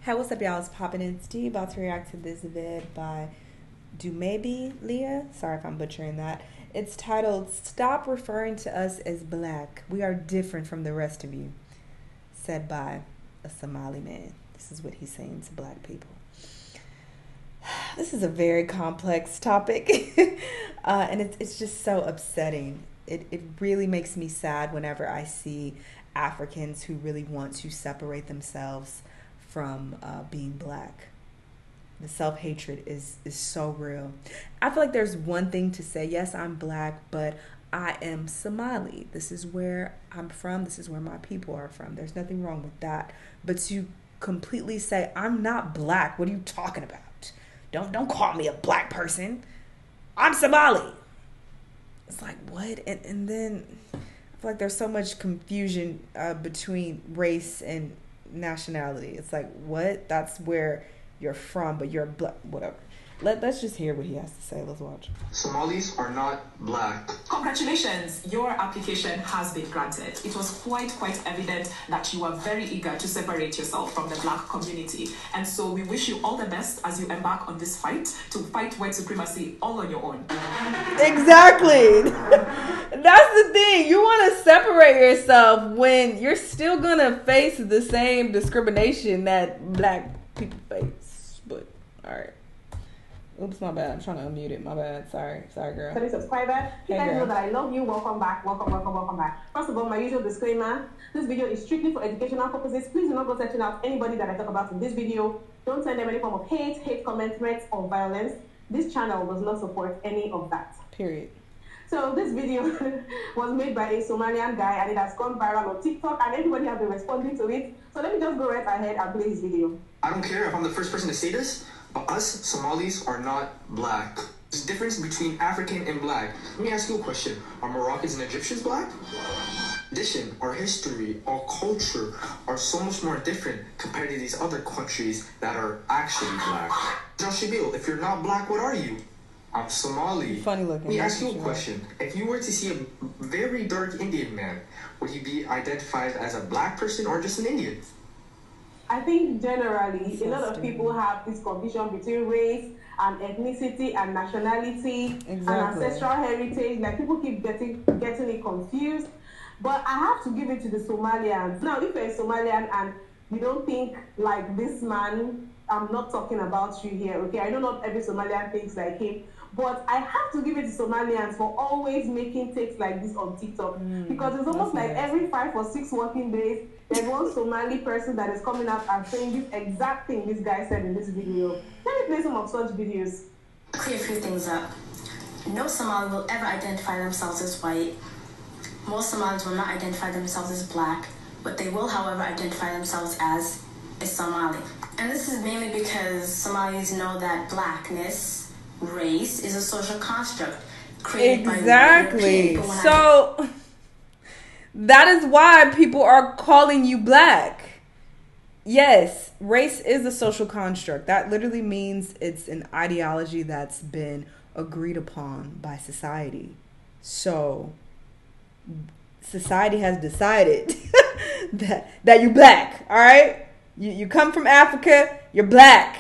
Hey, what's up, y'all? It's Poppin' in Steve. About to react to this vid by Maybe Leah. Sorry if I'm butchering that. It's titled, Stop Referring to Us as Black. We are different from the rest of you. Said by a Somali man. This is what he's saying to black people. This is a very complex topic. And it's just so upsetting. It really makes me sad whenever I see Africans who really want to separate themselves from being black. The self-hatred is so real. I feel like there's one thing to say, yes, I'm black, but I am Somali. This is where I'm from. This is where my people are from. There's nothing wrong with that. But to completely say, I'm not black, what are you talking about? Don't call me a black person. I'm Somali. It's like, what? And then I feel like there's so much confusion between race and nationality. It's like, what? That's where you're from, but you're black. Whatever. Let's just hear what he has to say. Let's watch. Somalis are not black. Congratulations, your application has been granted. It was quite evident that you are very eager to separate yourself from the black community. And so we wish you all the best as you embark on this fight to fight white supremacy all on your own. Exactly. That's the thing. You want to separate yourself when you're still going to face the same discrimination that black people face. But, all right. Oops, my bad. I'm trying to unmute it. My bad. Sorry, girl. For the subscriber, you guys know that I love you. Welcome back. Welcome back. First of all, my usual disclaimer: this video is strictly for educational purposes. Please do not go searching out anybody that I talk about in this video. Don't send them any form of hate comment, threats, or violence. This channel does not support any of that. Period. So this video was made by a Somalian guy, and it has gone viral on TikTok, and everybody has been responding to it. So let me just go right ahead and play his video. I don't care if I'm the first person to say this, but us Somalis are not black. There's a difference between African and black. Let me ask you a question. Are Moroccans and Egyptians black? In addition, our history, our culture are so much more different compared to these other countries that are actually black. Jashibil, if you're not black, what are you? I'm Somali. Funny looking. Let me ask you a question. If you were to see a very dark Indian man, would he be identified as a black person or just an Indian? I think generally a lot of people have this confusion between race and ethnicity and nationality and ancestral heritage. Like, people keep getting it confused. But I have to give it to the Somalians. Now, if you're a Somalian and you don't think like this man, I'm not talking about you here, okay? I know not every Somalian thinks like him, but I have to give it to Somalians for always making takes like this on TikTok. Because it's almost like every 5 or 6 working days, there's one Somali person that is coming up and saying this exact thing this guy said in this video. Let me play some of such videos. Clear a few things up. No Somali will ever identify themselves as white. Most Somalis will not identify themselves as black, but they will, however, identify themselves as a Somali. And this is mainly because Somalis know that blackness, race, is a social construct created by people. So that is why people are calling you black. Yes, race is a social construct. That literally means it's an ideology that's been agreed upon by society. So society has decided that you're black, all right? You come from Africa, you're black.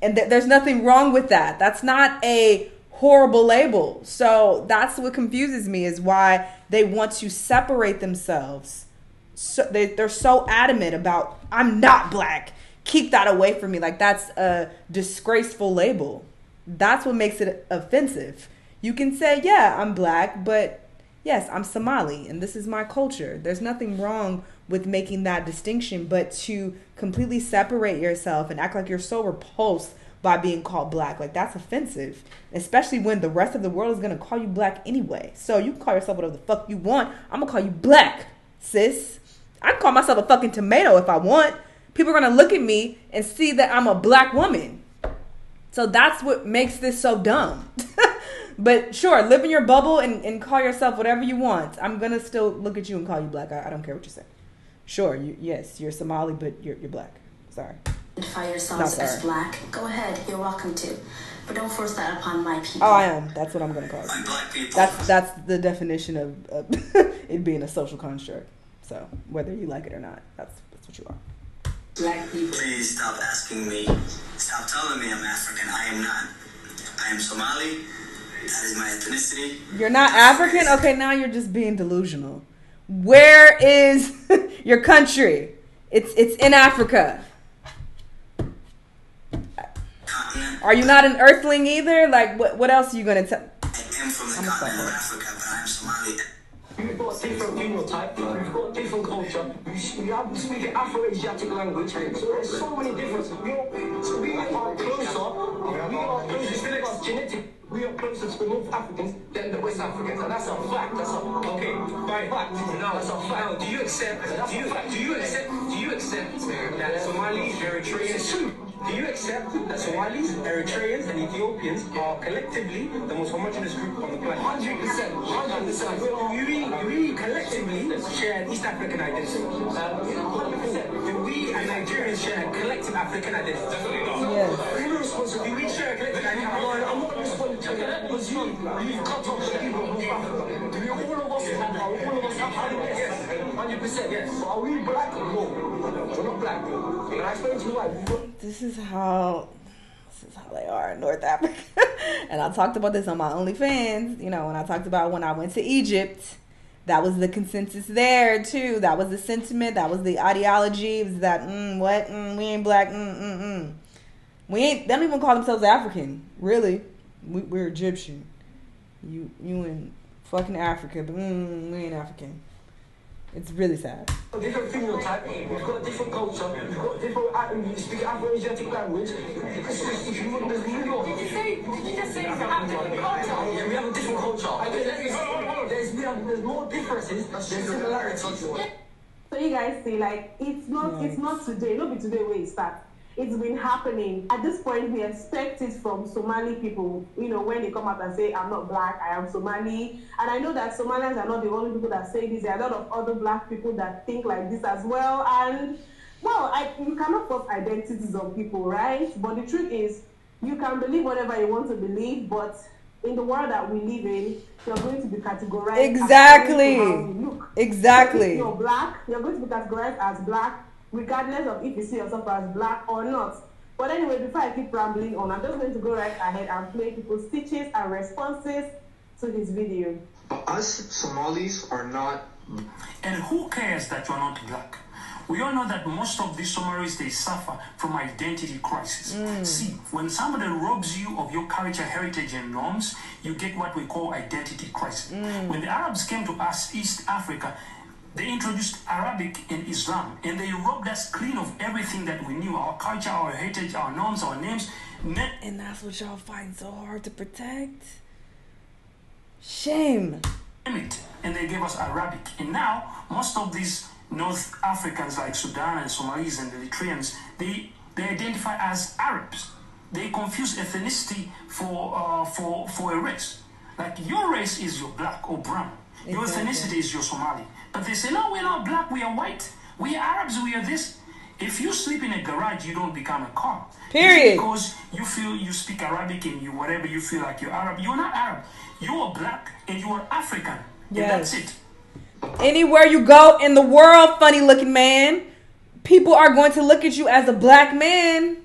And there's nothing wrong with that. That's not a horrible label. So that's what confuses me, is why they want to separate themselves. So they're so adamant about, I'm not black. Keep that away from me. Like, that's a disgraceful label. That's what makes it offensive. You can say, yeah, I'm black, but yes, I'm Somali, and this is my culture. There's nothing wrong with making that distinction, but to completely separate yourself and act like you're so repulsed by being called black, like, that's offensive, especially when the rest of the world is going to call you black anyway. So you can call yourself whatever the fuck you want. I'm going to call you black, sis. I can call myself a fucking tomato if I want. People are going to look at me and see that I'm a black woman. So that's what makes this so dumb. But sure, live in your bubble and call yourself whatever you want. I'm going to still look at you and call you black. I don't care what you say. Sure, yes, you're Somali, but you're black. Sorry. Identify yourselves as black. Go ahead, you're welcome to. But don't force that upon my people. Oh, I am. That's what I'm going to call it. That's the definition of it being a social construct. So whether you like it or not, that's what you are. Black people. Please stop asking me. Stop telling me I'm African. I am not. I am Somali. That is my ethnicity. You're not African? Okay, now you're just being delusional. Where is your country? It's in Africa. Continent. Are you not an earthling either? Like, what else are you going to tell? I am from the continent of Africa, but I am Somali. We've got different phenotype, we've got different culture, we speak an Afro-Asiatic language, so there's so many differences. We are closer, genetic, we are closer to the North Africans than the West Africans, and that's a fact. That's a okay, by fact. No, that's a fact. Do you accept that Somalis, Eritreans, do you accept that Somalis, Eritreans, and Ethiopians are collectively the most homogeneous group on the planet? 100%. We collectively share an East African identity. 100%. Do we and Nigerians share a collective African identity? Yes. Do we share a collective identity? I'm not responding to that because you've cut off the people of North Africa. Do we all of us have 100%? Yes. So are we black? No. We're not black. And I explain to you why. This is how they are in North Africa. And I talked about this on my OnlyFans. You know, when I talked about when I went to Egypt, that was the consensus there too. That was the sentiment. That was the ideology. It was that we ain't black. We ain't. They don't even call themselves African. Really, we're Egyptian. You in fucking Africa, but we ain't African. It's really sad. Different phenotype, we've got different culture, we've got different, we speak Afro-Asiatic language. If you look, there's New York. Did you just say it's a different culture? Yeah, we have a different culture. There's more differences than similarities. So you guys see, like, it's not today, not be today where it starts. It's been happening. At this point, we expect it from Somali people, you know, when they come out and say, I'm not black, I am Somali. And I know that Somalians are not the only people that say this. There are a lot of other black people that think like this as well. And, well, you cannot force identities on people, right? But the truth is, you can believe whatever you want to believe, but in the world that we live in, you're going to be categorized Exactly. as how you look. Exactly. So if you're black, you're going to be categorized as black, regardless of if you see yourself as black or not. But anyway, before I keep rambling on, I'm just going to go right ahead and play people's speeches and responses to this video. Us Somalis are not. And who cares that you're not black? We all know that most of these Somalis, they suffer from identity crisis. See, when somebody robs you of your culture, heritage, and norms, you get what we call identity crisis. When the Arabs came to us, East Africa, they introduced Arabic and Islam, and they robbed us clean of everything that we knew, our culture, our heritage, our norms, our names. And that's what y'all find so hard to protect? Shame. And they gave us Arabic. And now, most of these North Africans like Sudan and Somalis and Eritreans, they identify as Arabs. They confuse ethnicity for a race. Like your race is your black or brown. Your ethnicity is your Somali. But they say, no, we're not black, we are white. We are Arabs, we are this. If you sleep in a garage, you don't become a car. Period. Because you feel you speak Arabic and you whatever you feel like you're Arab. You're not Arab. You are black and you are African. Yes. And that's it. Anywhere you go in the world, funny looking man, people are going to look at you as a black man.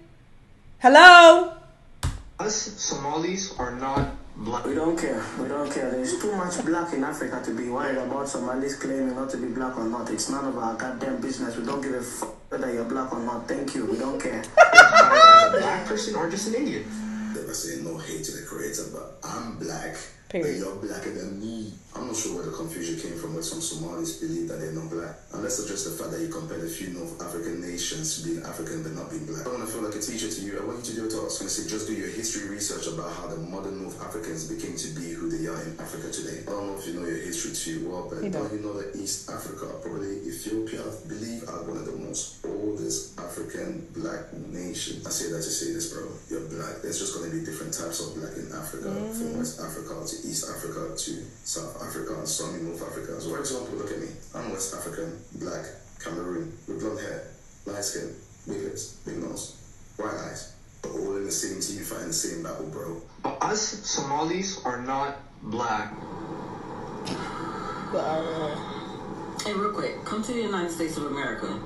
Hello? Us Somalis are not black. We don't care. There's too much black in Africa to be worried about Somalis claiming not to be black or not. It's none of our goddamn business. We don't give a fuck whether you're black or not. Thank you. We don't care. A black person or just an Indian. Never say no hate to the creator, but I'm black. Period. And you're blacker than me. I'm not sure where the confusion came from, where some Somalis believe that they're not black. Unless it's just the fact that you compared a few North African nations being African but not being black. I want to feel like a teacher to you. I want you to do it to us. I'm going to say, just do your history research about how the modern North Africans became to be who they are in Africa today. I don't know if you know your history too well, but don't you know that East Africa, probably Ethiopia, I believe are one of the most oldest African black nations. I say that to say this, bro. You're black. There's just going to be different types of black in Africa, from West Africa to East Africa to South Africa and some in North Africa. So for example, look at me. I'm West African, black, Cameroon, with blonde hair, light skin, big lips, big nose, white eyes. But all in the same team fighting the same battle, bro. Us Somalis are not black. Hey, real quick, come to the United States of America.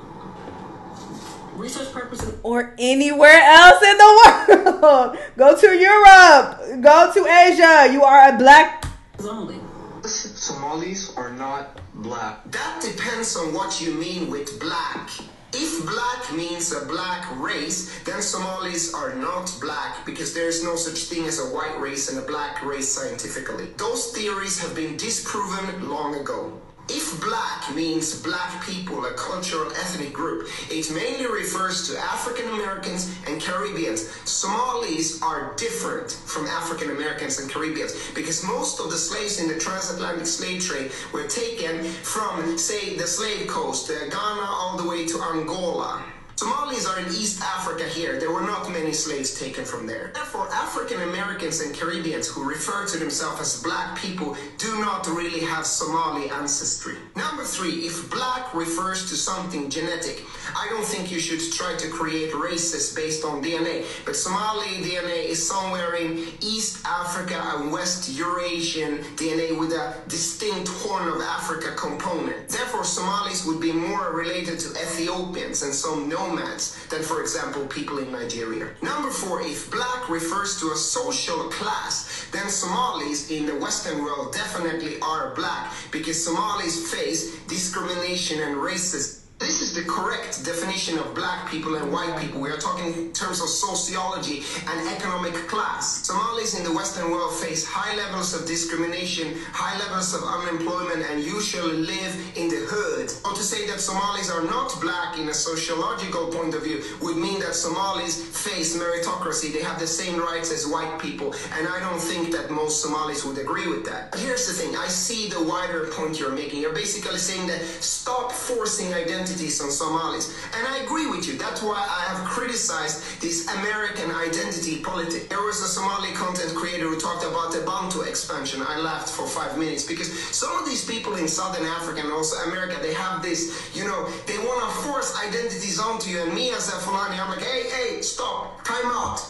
research purposes. Or anywhere else in the world. Go to Europe. Go to Asia. You are a black. Only. Somalis are not black. That depends on what you mean with black. If black means a black race, then Somalis are not black because there is no such thing as a white race and a black race scientifically. Those theories have been disproven long ago. If black means black people, a cultural ethnic group, it mainly refers to African Americans and Caribbeans. Somalis are different from African Americans and Caribbeans because most of the slaves in the transatlantic slave trade were taken from, say, the slave coast, Ghana all the way to Angola. Somalis are in East Africa here. There were not many slaves taken from there. Therefore, African Americans and Caribbeans who refer to themselves as black people do not really have Somali ancestry. Number 3, if black refers to something genetic, I don't think you should try to create races based on DNA. But Somali DNA is somewhere in East Africa and West Eurasian DNA with a distinct Horn of Africa component. Therefore, Somalis would be more related to Ethiopians and some nomads than, for example, people in Nigeria. Number 4, if black refers to a social class, then Somalis in the Western world definitely are black because Somalis face discrimination and racism. This is the correct definition of black people and white people. We are talking in terms of sociology and economic class. Somalis in the Western world face high levels of discrimination, high levels of unemployment, and usually live in the hood. Or to say that Somalis are not black in a sociological point of view would mean that Somalis face meritocracy. They have the same rights as white people, and I don't think that most Somalis would agree with that. But here's the thing, I see the wider point you're making. You're basically saying that stop forcing identities on Somalis. And I agree with you. That's why I have criticized this American identity politics. There was a Somali content creator who talked about the Bantu expansion. I laughed for 5 minutes because some of these people in Southern Africa and also America, they have this, they want to force identities onto you. And me as a Fulani, I'm like, hey, stop, time out,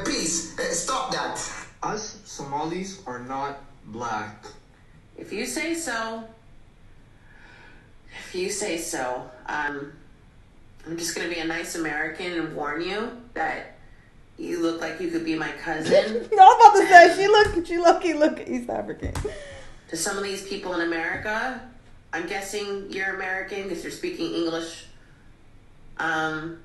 peace, stop that. Us Somalis are not black. If you say so. If you say so, I'm just going to be a nice American and warn you that you look like you could be my cousin. No, I'm about to say, she look East African. To some of these people in America, I'm guessing you're American because you're speaking English. They're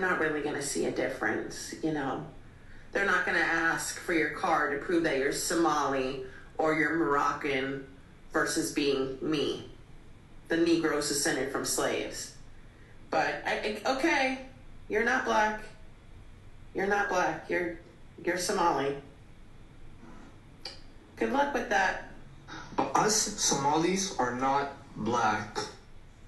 not really going to see a difference, They're not going to ask for your card to prove that you're Somali or you're Moroccan versus being me. The Negroes descended from slaves. But, okay, you're not black. You're not black. You're Somali. Good luck with that. Us Somalis are not black.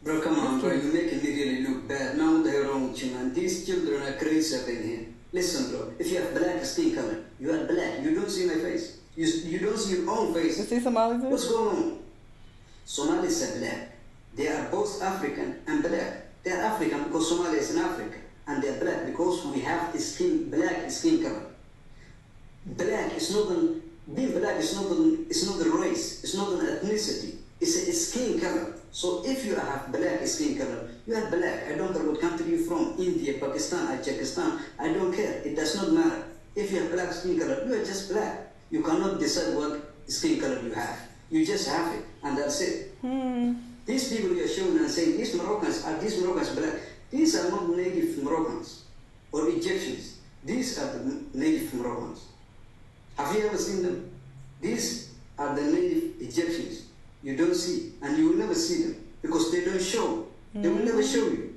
Bro, come on, bro. You're making me really look bad. Now they're wrong with you, man. These children are crazy up in here. Listen, bro. If you have black skin color, you are black. You don't see my face. You don't see your own face. You see Somalis? What's going on? Somalis are black. They are both African and black. They are African because Somalia is in Africa. And they are black because we have black skin color. Black is not being black is not a race. It's not an ethnicity. It's a skin color. So if you have black skin color, you are black. I don't care what country you're from, India, Pakistan, Tajikistan. I don't care. It does not matter. If you have black skin color, you are just black. You cannot decide what skin color you have. You just have it, and that's it. These people you are showing and saying, these Moroccans black? These are not native Moroccans or Egyptians. These are the native Moroccans. Have you ever seen them? These are the native Egyptians. You don't see, and you will never see them because they don't show. They will never show you.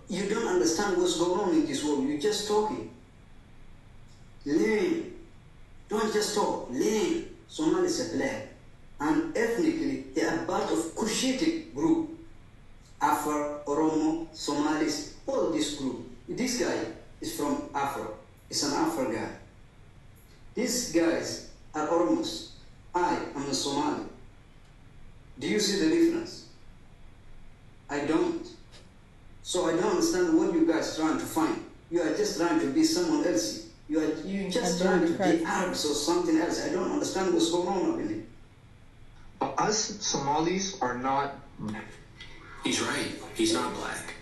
You don't understand what's going on in this world. You're just talking. Learn. Don't just talk. Learn. Somalis are black. And ethnically, they are part of Cushitic group. Afar, Oromo, Somalis, all this group. This guy is from Afar. He's an Afar guy. These guys are Oromos. I am a Somali. Do you see the difference? I don't. So I don't understand what you guys are trying to find. You are just trying to be someone else. You just trying to be Arabs or something else. I don't understand what's going on up in it. Us Somalis are not. He's right. He's not black.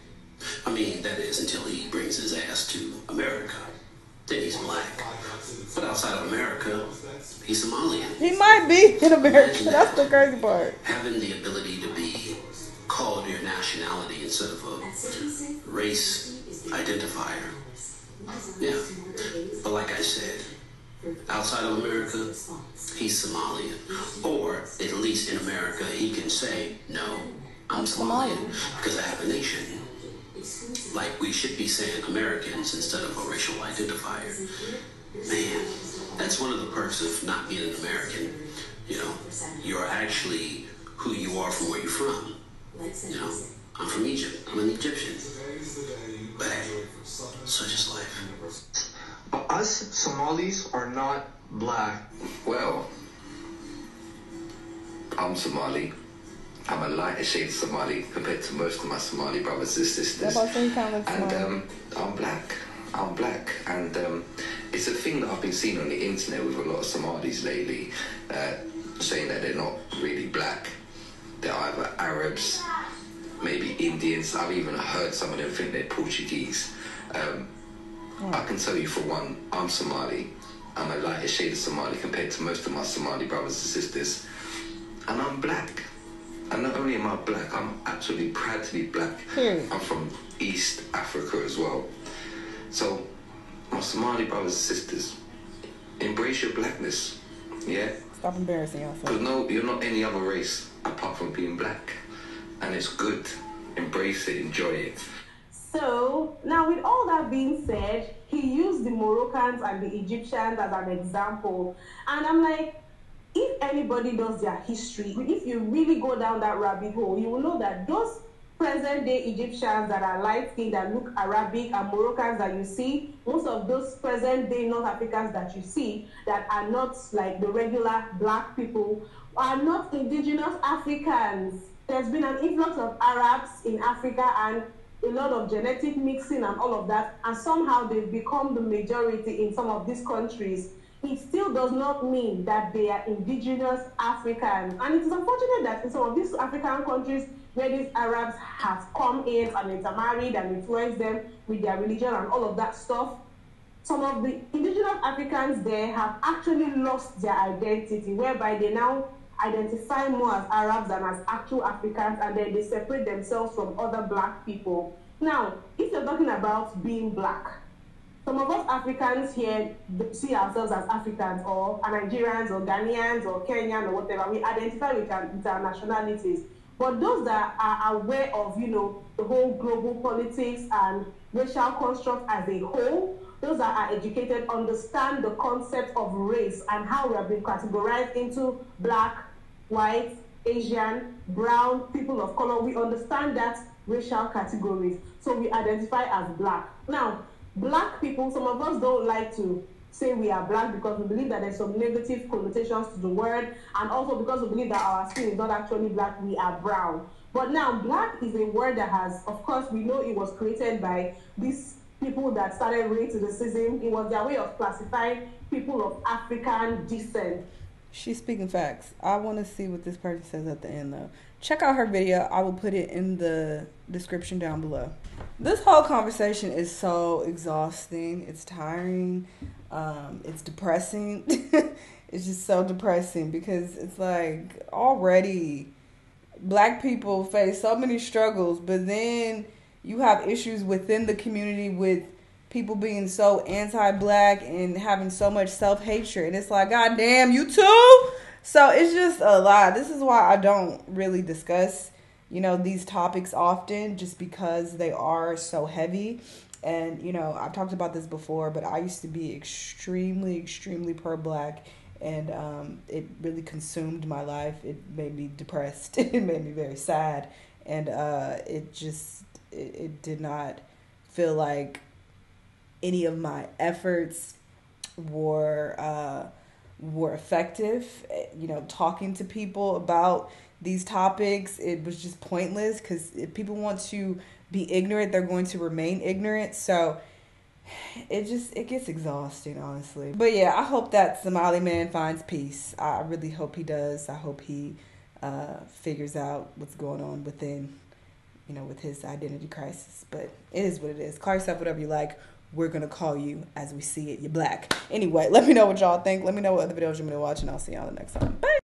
I mean, that is until he brings his ass to America. Then he's black. But outside of America, he's Somalian. He might be in America. That's the crazy part. Having the ability to be called your nationality instead of a race identifier. Yeah. But like I said, outside of America, he's Somalian. Or at least in America, he can say, no, I'm Somalian because I have a nation. Like we should be saying Americans instead of a racial identifier. Man, that's one of the perks of not being an American. You know, you're actually who you are from where you're from. You know, I'm from Egypt. I'm an Egyptian. But hey, such is life. Us Somalis are not black. Well, I'm Somali. I'm a lighter shade of Somali compared to most of my Somali brothers and sisters. And I'm black. I'm black. And it's a thing that I've been seeing on the internet with a lot of Somalis lately, saying that they're not really black. They're either Arabs, maybe Indians. I've even heard some of them think they're Portuguese. I can tell you for one, I'm Somali. I'm a lighter shade of Somali compared to most of my Somali brothers and sisters. And I'm black. And not only am I black, I'm absolutely proud to be black. I'm from East Africa as well. So, my Somali brothers and sisters, embrace your blackness, yeah? Stop embarrassing yourself. Because no, you're not any other race apart from being black. And it's good. Embrace it, enjoy it. So, now with all that being said, he used the Moroccans and the Egyptians as an example. And I'm like, if anybody knows their history, if you really go down that rabbit hole, you will know that those present-day Egyptians that are light-skinned, that look Arabic, and Moroccans that you see, most of those present-day North Africans that you see that are not like the regular black people are not indigenous Africans. There's been an influx of Arabs in Africa and a lot of genetic mixing and all of that, and somehow they've become the majority in some of these countries. It still does not mean that they are indigenous Africans. And it is unfortunate that in some of these African countries where these Arabs have come in and intermarried and influenced them with their religion and all of that stuff, some of the indigenous Africans there have actually lost their identity, whereby they now identify more as Arabs than as actual Africans, and then they separate themselves from other black people. Now, if you're talking about being black, some of us Africans here see ourselves as Africans or Nigerians or Ghanaians or Kenyan or whatever. We identify with our nationalities. But those that are aware of, you know, the whole global politics and racial construct as a whole, those that are educated understand the concept of race and how we have been categorized into black, white, Asian, brown, people of color. We understand that racial categories. So we identify as black. Now, black people, some of us don't like to say we are black because we believe that there's some negative connotations to the word, and also because we believe that our skin is not actually black, we are brown. But now, black is a word that has, of course, we know it was created by these people that started racism. It was their way of classifying people of African descent. She's speaking facts. I want to see what this person says at the end, though. Check out her video. I will put it in the description down below. This whole conversation is so exhausting. It's tiring. It's depressing. It's just so depressing because it's like already black people face so many struggles, but then you have issues within the community with people being so anti-black and having so much self-hatred. And it's like, God damn, you too? So it's just a lot. This is why I don't really discuss, you know, these topics often, just because they are so heavy. And, you know, I've talked about this before, but I used to be extremely, extremely pro-black. And it really consumed my life. It made me depressed. It made me very sad. And it did not feel like any of my efforts were effective. You know, talking to people about these topics, it was just pointless, because if people want to be ignorant, they're going to remain ignorant. So it gets exhausting, honestly. But yeah, I hope that Somali man finds peace. I really hope he does. I hope he figures out what's going on within with his identity crisis. But it is what it is. Call yourself whatever you like. We're going to call you as we see it. You're black. Anyway, let me know what y'all think. Let me know what other videos you want me to watch, and I'll see y'all the next time. Bye.